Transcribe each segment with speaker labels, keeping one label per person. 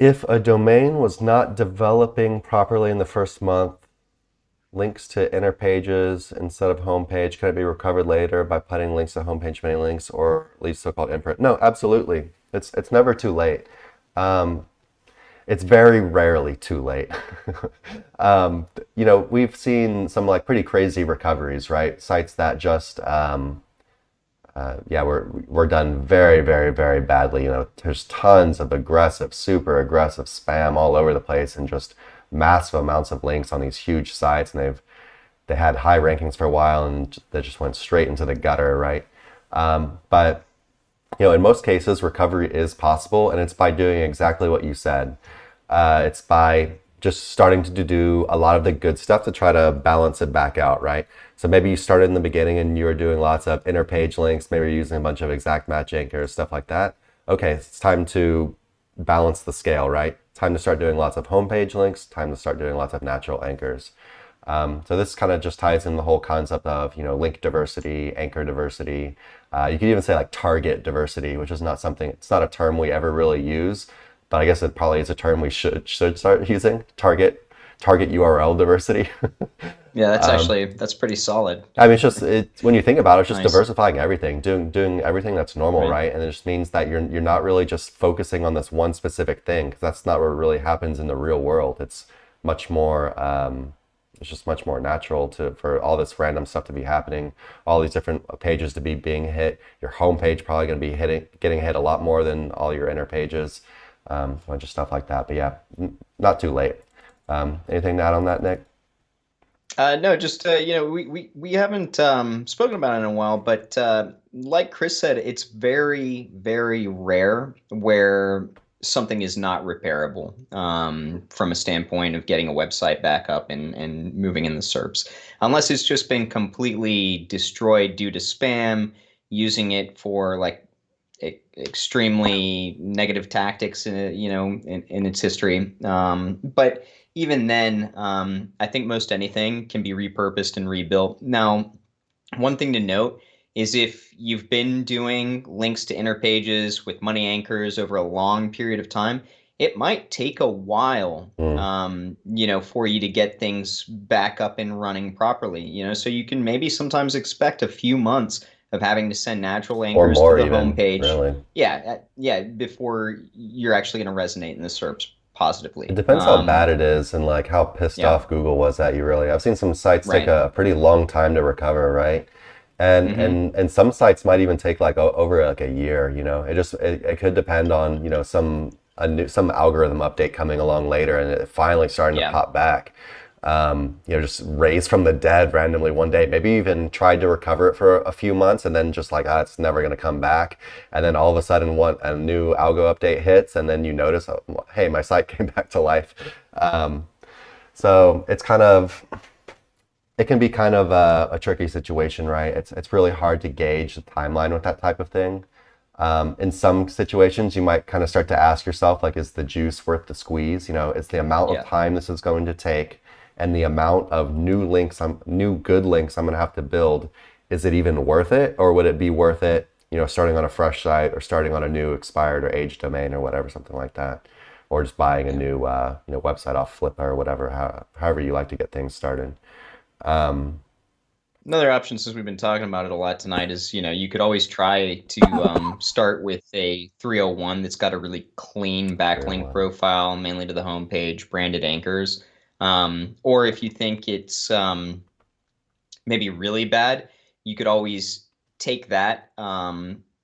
Speaker 1: If a domain was not developing properly in the first month, links to inner pages instead of homepage, can it be recovered later by putting links to homepage mailing links or leave so-called imprint? No, absolutely. It's never too late. Um, it's very rarely too late. We've seen some like pretty crazy recoveries, right? Sites that just yeah, we're done very, very, very badly. There's tons of aggressive, super aggressive spam all over the place, and just massive amounts of links on these huge sites, and they had high rankings for a while, and they just went straight into the gutter, right? But in most cases, recovery is possible, and it's by doing exactly what you said. It's by just starting to do a lot of the good stuff to try to balance it back out, right? So maybe you started in the beginning and you were doing lots of inner page links, maybe you're using a bunch of exact match anchors, stuff like that. Okay, it's time to balance the scale, right? Time to start doing lots of homepage links, time to start doing lots of natural anchors. So this kind of just ties in the whole concept of, link diversity, anchor diversity. You could even say like target diversity, which is it's not a term we ever really use, but I guess it probably is a term we should start using. Target URL diversity.
Speaker 2: Yeah, that's pretty solid.
Speaker 1: I mean, when you think about it, it's just
Speaker 2: Nice.
Speaker 1: diversifying everything, doing everything that's normal,
Speaker 2: Right.
Speaker 1: right? And it just means that you're not really just focusing on this one specific thing, because that's not what really happens in the real world. It's much more, it's just much more natural for all this random stuff to be happening, all these different pages to be being hit. Your homepage probably going to be getting hit a lot more than all your inner pages, a bunch of stuff like that. But yeah, not too late. Anything to add on that, Nick?
Speaker 2: No, just we haven't spoken about it in a while, but like Chris said, it's very, very rare where something is not repairable from a standpoint of getting a website back up and moving in the SERPs, unless it's just been completely destroyed due to spam, using it for like extremely negative tactics in its history. But even then, I think most anything can be repurposed and rebuilt. Now, one thing to note is if you've been doing links to inner pages with money anchors over a long period of time, it might take a while,
Speaker 1: Mm.
Speaker 2: for you to get things back up and running properly, so you can maybe sometimes expect a few months of having to send natural
Speaker 1: Or
Speaker 2: anchors to
Speaker 1: more
Speaker 2: the
Speaker 1: even,
Speaker 2: home page.
Speaker 1: really.
Speaker 2: Yeah, yeah, before you're actually going to resonate in the SERPs
Speaker 1: It
Speaker 2: positively.
Speaker 1: depends how bad it is and like how pissed
Speaker 2: Yeah,
Speaker 1: off Google was at you, really. I've seen some sites take
Speaker 2: right.
Speaker 1: a pretty long time to recover, right? And
Speaker 2: Hmm.
Speaker 1: and and some sites might even take like over like a year, it could depend on, some algorithm update coming along later and it finally starting to
Speaker 2: Yeah,
Speaker 1: pop back. Just raised from the dead randomly one day. Maybe even tried to recover it for a few months and then just like, it's never going to come back. And then all of a sudden, a new algo update hits, and then you notice, oh, hey, my site came back to life. Um, so it can be kind of a tricky situation, right? It's really hard to gauge the timeline with that type of thing. In some situations, you might kind of start to ask yourself, like, is the juice worth the squeeze? Is the amount of
Speaker 2: yeah.
Speaker 1: time this is going to take and the amount of new good links I'm going to have to build, is it even worth it? Or would it be worth it, starting on a fresh site or starting on a new expired or aged domain or whatever, something like that? Or just buying a new, website off Flippa or whatever, however you like to get things started. Um,
Speaker 2: Another option, since we've been talking about it a lot tonight, is you could always try to start with a 301 that's got a really clean backlink
Speaker 1: 301.
Speaker 2: profile, mainly to the homepage, branded anchors. Or if you think it's maybe really bad, you could always take that,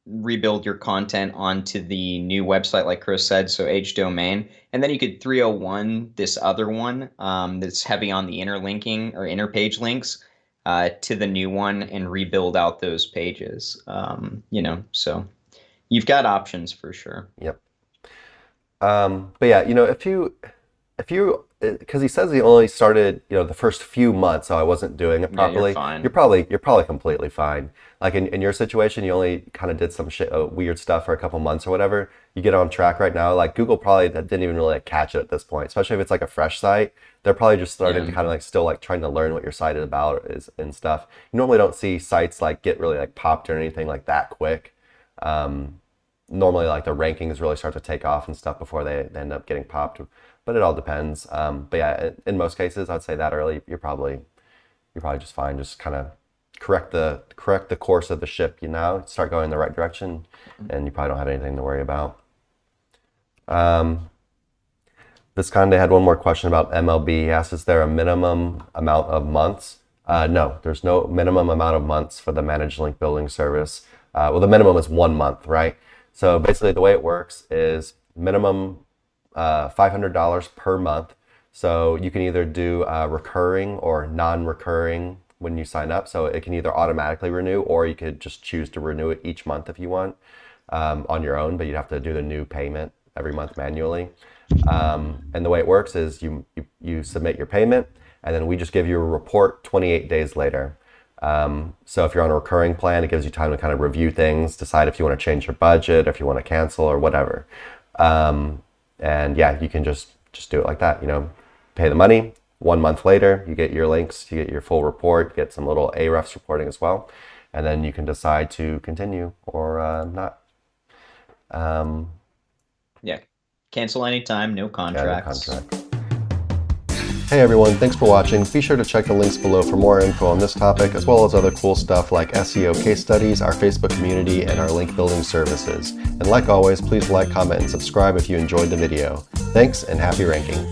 Speaker 2: rebuild your content onto the new website, like Chris said, so H domain, and then you could 301 this other one that's heavy on the interlinking or interpage links to the new one and rebuild out those pages. So you've got options for sure.
Speaker 1: Yep. But yeah, if you, because he says he only started, the first few months, so I wasn't doing it
Speaker 2: Yeah, you're
Speaker 1: properly. You're
Speaker 2: fine.
Speaker 1: probably completely fine. Like in your situation, you only kind of did some weird stuff for a couple months or whatever. You get on track right now. Like Google probably didn't even really like, catch it at this point, especially if it's like a fresh site. They're probably just starting to
Speaker 2: Yeah.
Speaker 1: kind of like still like trying to learn what your site is about is and stuff. You normally don't see sites like get really like popped or anything like that quick. Um, normally like the rankings really start to take off and stuff before they end up getting popped, but it all depends. But yeah, in most cases, I'd say that early, you're probably just fine. Just kind of correct the course of the ship, start going in the right direction, and you probably don't have anything to worry about. This kind of had one more question about MLB. He asked, is there a minimum amount of months? No, there's no minimum amount of months for the managed link building service. Well, the minimum is 1 month, right? So basically the way it works is minimum $500 per month. So you can either do recurring or non-recurring when you sign up. So it can either automatically renew, or you could just choose to renew it each month if you want on your own, but you'd have to do the new payment every month manually. And the way it works is you submit your payment, and then we just give you a report 28 days later. So if you're on a recurring plan, it gives you time to kind of review things, decide if you want to change your budget, if you want to cancel or whatever. And yeah, you can just do it like that, pay the money. 1 month later, you get your links, you get your full report, get some little Ahrefs reporting as well. And then you can decide to continue or not.
Speaker 2: Yeah. Cancel anytime, no contracts.
Speaker 1: Yeah, no contract. Hey everyone, thanks for watching. Be sure to check the links below for more info on this topic, as well as other cool stuff like SEO case studies, our Facebook community, and our link building services. And like always, please like, comment, and subscribe if you enjoyed the video. Thanks, and happy ranking.